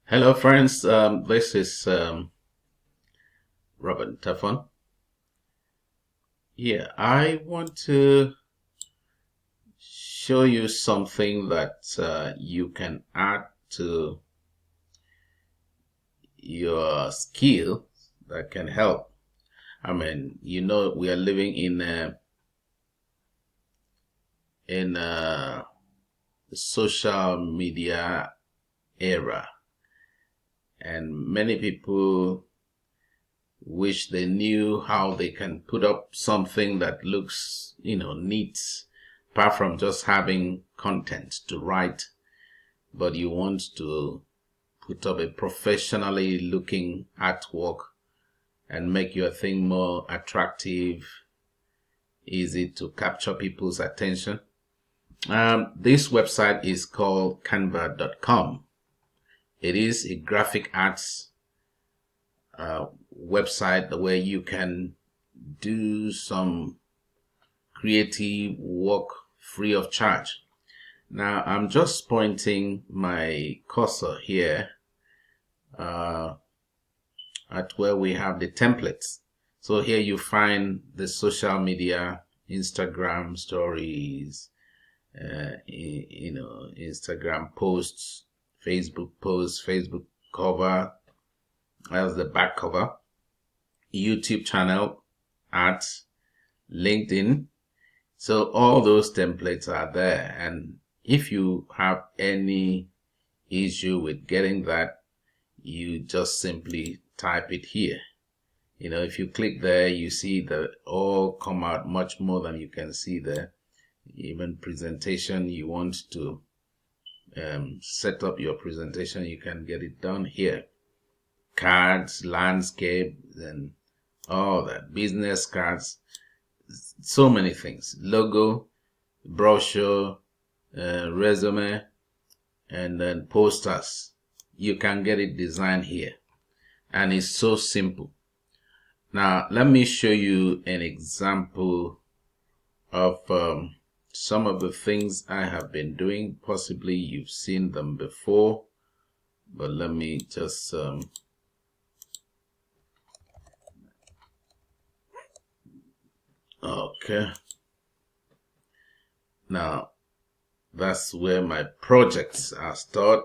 Hello, friends. This is Robert Tefon. Yeah, I want to show you something that you can add to your skill that can help. I mean, we are living in a social media era, and many people wish they knew how they can put up something that looks, neat, apart from just having content to write, but you want to put up a professionally looking artwork and make your thing more attractive, easy to capture people's attention. This website is called canva.com. It is a graphic arts website where you can do some creative work free of charge. Now I'm just pointing my cursor here at where we have the templates. So here you find the social media, Instagram stories, Instagram posts, Facebook cover, as the back cover, YouTube channel, ads, LinkedIn. So all those templates are there. And if you have any issue with getting that, you just simply type it here. If you click there, you see that all come out much more than you can see there. Even presentation, you want to set up your presentation, you can get it done here. Cards, landscape, and all that, business cards, so many things, logo, brochure, resume, and then posters. You can get it designed here, and it's so simple. Now let me show you an example of some of the things I have been doing. Possibly you've seen them before, but let me just okay. Now that's where my projects are stored.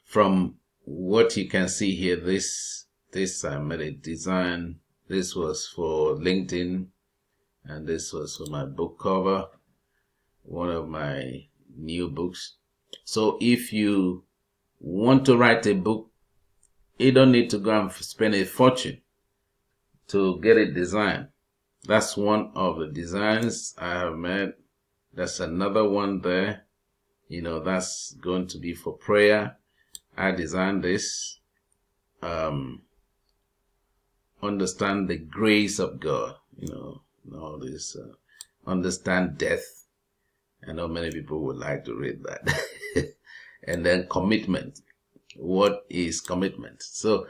From what you can see here, this I made a design. This was for LinkedIn, and this was for my book cover, one of my new books. So if you want to write a book, you don't need to go and spend a fortune to get it designed. That's one of the designs I have made. That's another one there. That's going to be for prayer. I designed this. Understand the grace of God. All this. Understand death. I know many people would like to read that. And then commitment. What is commitment? So,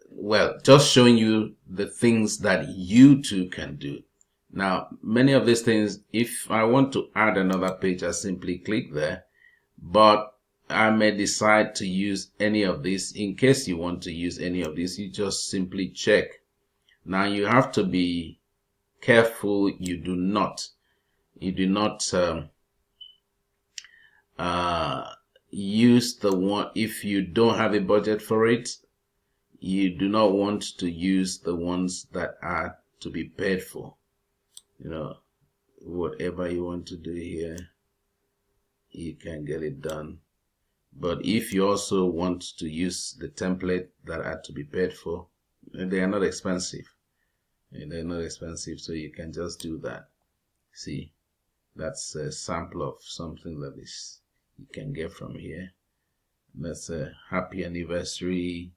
well, just showing you the things that you too can do. Now, many of these things, if I want to add another page, I simply click there. But I may decide to use any of these. In case you want to use any of these, you just simply check. Now, you have to be careful you do not use the one. If you don't have a budget for it, you do not want to use the ones that are to be paid for. Whatever you want to do here, you can get it done. But if you also want to use the template that are to be paid for, they are not expensive. They're not expensive, so you can just do that. See, that's a sample of something that is you can get from here. That's a happy anniversary.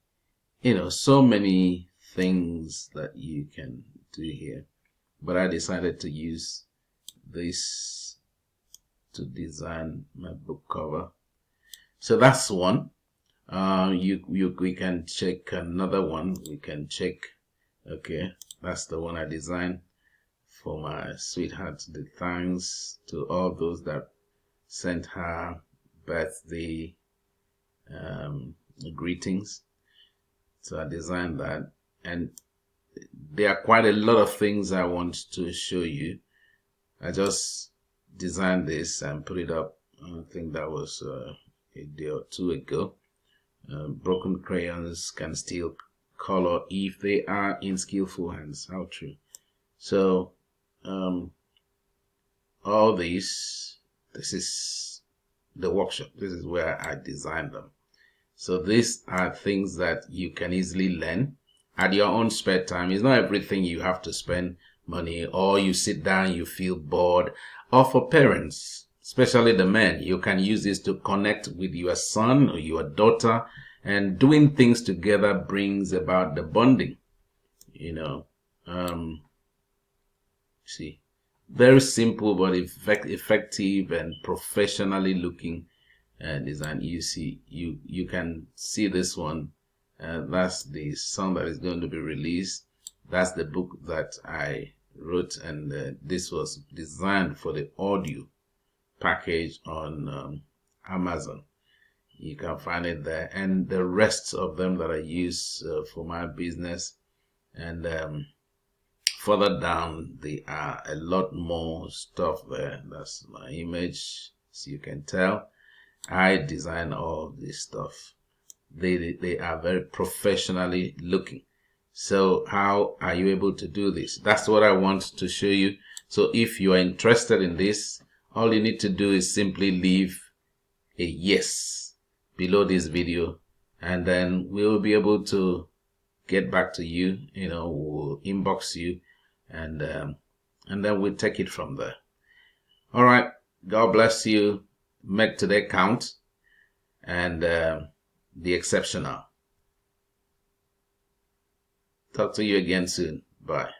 So many things that you can do here. But I decided to use this to design my book cover. So that's one. We can check another one. We can check. Okay, that's the one I designed for my sweetheart. The thanks to all those that sent her birthday greetings. So I designed that, and there are quite a lot of things I want to show you. I just designed this and put it up. I think that was a day or two ago. Broken crayons can still color if they are in skillful hands. How true. So all this is the workshop. This is where I designed them. So these are things that you can easily learn at your own spare time. It's not everything you have to spend money, or you sit down, you feel bored. Or for parents, especially the men, you can use this to connect with your son or your daughter, and doing things together brings about the bonding, see, very simple but effective and professionally looking design. You can see this one. That's the song that is going to be released. That's the book that I wrote, and this was designed for the audio package on Amazon. You can find it there, and the rest of them that I use for my business. And further down, there are a lot more stuff there. That's my image, so you can tell I design all this stuff. They are very professionally looking. So how are you able to do this? That's what I want to show you. So if you are interested in this, all you need to do is simply leave a yes below this video, and then we'll be able to get back to you. We'll inbox you, and then we'll take it from there. All right. God bless you. Make today count, and be exceptional. Talk to you again soon. Bye.